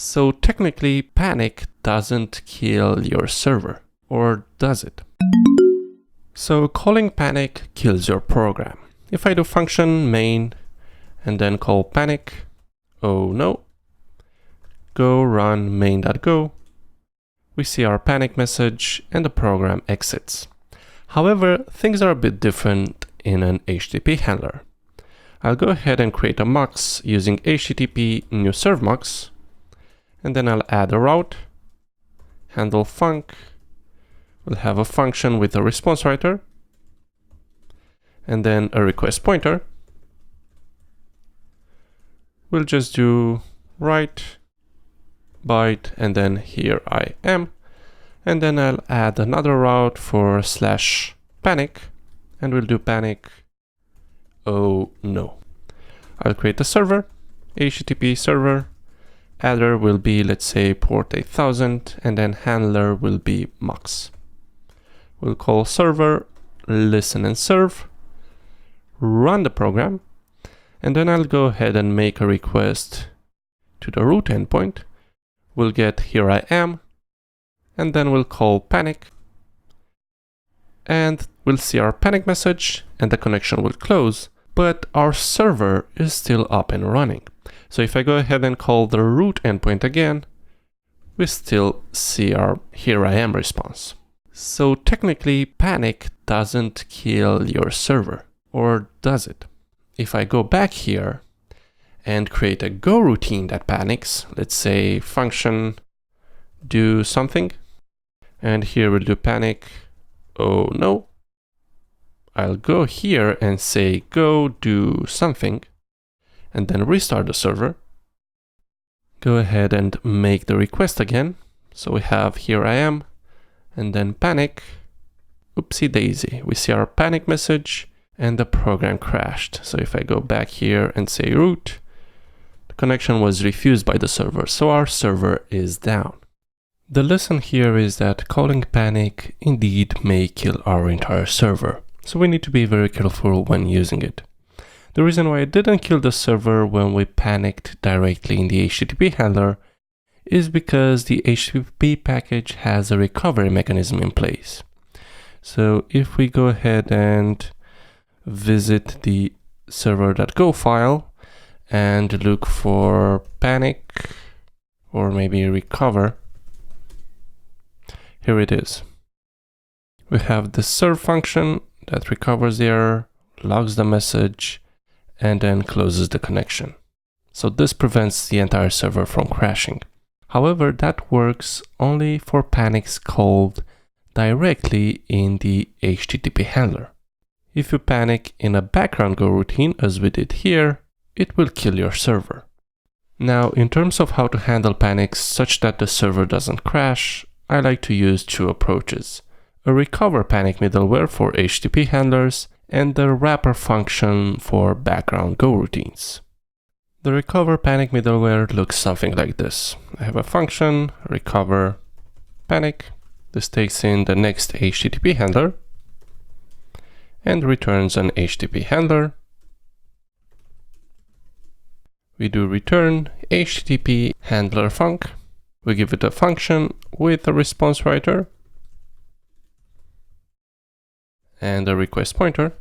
So technically, panic doesn't kill your server, or does it? So calling panic kills your program. If I do function main and then call panic, oh no, go run main.go, we see our panic message and the program exits. However, things are a bit different in an HTTP handler. I'll go ahead and create a mux using HTTP new serve mux, and then I'll add a route, handle func, we'll have a function with a response writer, and then a request pointer. We'll just do write, byte, and then here I am. And then I'll add another route for /panic, and we'll do panic, oh no. I'll create a server, HTTP server, adder will be, let's say, port 8000, and then handler will be mux. We'll call server, listen and serve, run the program, and then I'll go ahead and make a request to the root endpoint. We'll get here I am, and then we'll call panic, and we'll see our panic message, and the connection will close, but our server is still up and running. So if I go ahead and call the root endpoint again, we still see our here I am response. So technically, panic doesn't kill your server, or does it? If I go back here and create a goroutine that panics, let's say function do something, and here we'll do panic, oh no. I'll go here and say go do something, and then restart the server. Go ahead and make the request again. So we have here I am, and then panic, oopsie daisy. We see our panic message and the program crashed. So if I go back here and say root, the connection was refused by the server, so our server is down. The lesson here is that calling panic indeed may kill our entire server, so we need to be very careful when using it. The reason why it didn't kill the server when we panicked directly in the HTTP handler is because the HTTP package has a recovery mechanism in place. So if we go ahead and visit the server.go file and look for panic or maybe recover, here it is. We have the serve function that recovers the error, logs the message, and then closes the connection. So this prevents the entire server from crashing. However, that works only for panics called directly in the HTTP handler. If you panic in a background goroutine, as we did here, it will kill your server. Now, in terms of how to handle panics such that the server doesn't crash, I like to use two approaches: a recoverPanic middleware for HTTP handlers and the wrapper function for background goroutines. The recoverPanic middleware looks something like this. I have a function, recoverPanic. This takes in the next HTTP handler and returns an HTTP handler. We do return HTTP handler func. We give it a function with a response writer and a request pointer.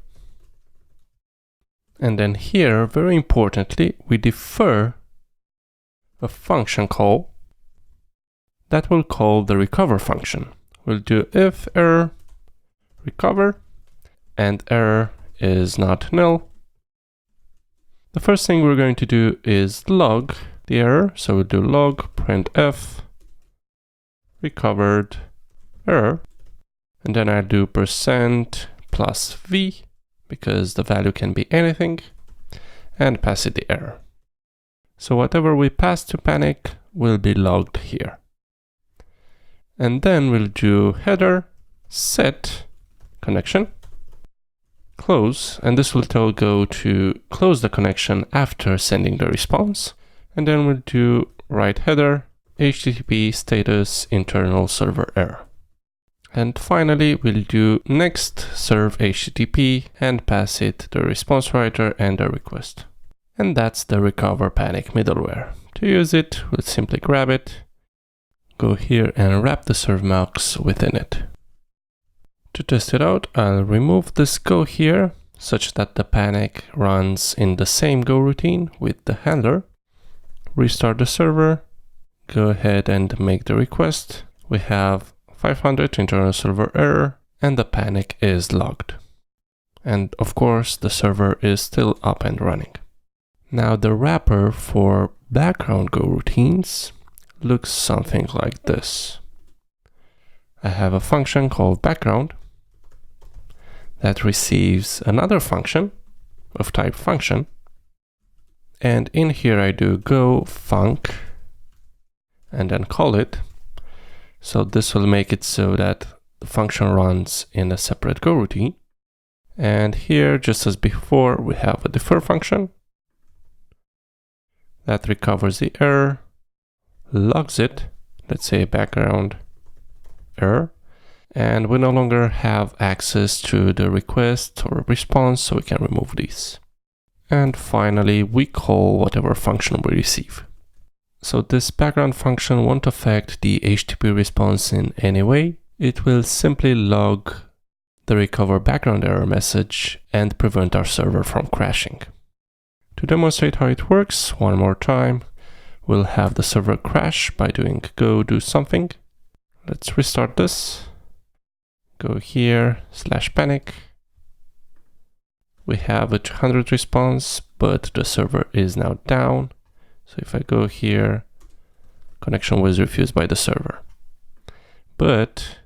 And then here, very importantly, we defer a function call that will call the recover function. We'll do if error recover, and error is not null. The first thing we're going to do is log the error. So we'll do log printf recovered error, and then I'll do %+v because the value can be anything, and pass it the error. So whatever we pass to panic will be logged here. And then we'll do header set connection close, and this will tell Go to close the connection after sending the response. And then we'll do write header HTTP status internal server error. And finally, we'll do next serve HTTP and pass it the response writer and the request. And that's the recoverPanic middleware. To use it, we'll simply grab it, go here and wrap the servmux within it. To test it out, I'll remove this go here, such that the panic runs in the same go routine with the handler. Restart the server, go ahead and make the request. We have 500 internal server error, and the panic is logged. And of course, the server is still up and running. Now the wrapper for background goroutines looks something like this. I have a function called background that receives another function of type function. And in here I do go func and then call it. So this will make it so that the function runs in a separate goroutine. And here, just as before, we have a defer function that recovers the error, logs it, let's say background error, and we no longer have access to the request or response, so we can remove these. And finally, we call whatever function we receive. So this background function won't affect the HTTP response in any way. It will simply log the recover background error message and prevent our server from crashing. To demonstrate how it works, one more time, we'll have the server crash by doing go do something. Let's restart this. Go here, /panic. We have a 200 response, but the server is now down. So if I go here, connection was refused by the server. But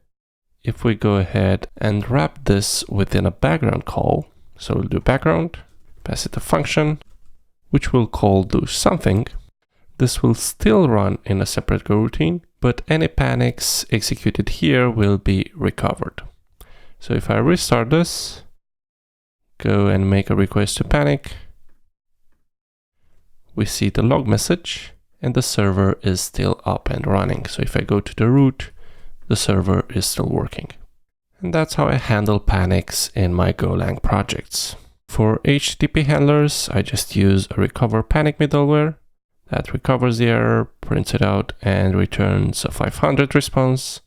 if we go ahead and wrap this within a background call, so we'll do background, pass it a function, which we'll call do something. This will still run in a separate goroutine, but any panics executed here will be recovered. So if I restart this, go and make a request to panic, we see the log message and the server is still up and running. So if I go to the root, the server is still working. And that's how I handle panics in my Golang projects. For HTTP handlers, I just use a recoverPanic middleware that recovers the error, prints it out, and returns a 500 response.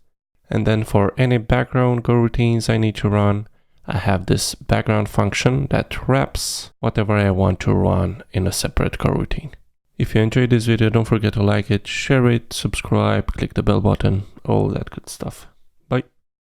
And then for any background goroutines I need to run, I have this background function that wraps whatever I want to run in a separate goroutine. If you enjoyed this video, don't forget to like it, share it, subscribe, click the bell button, all that good stuff.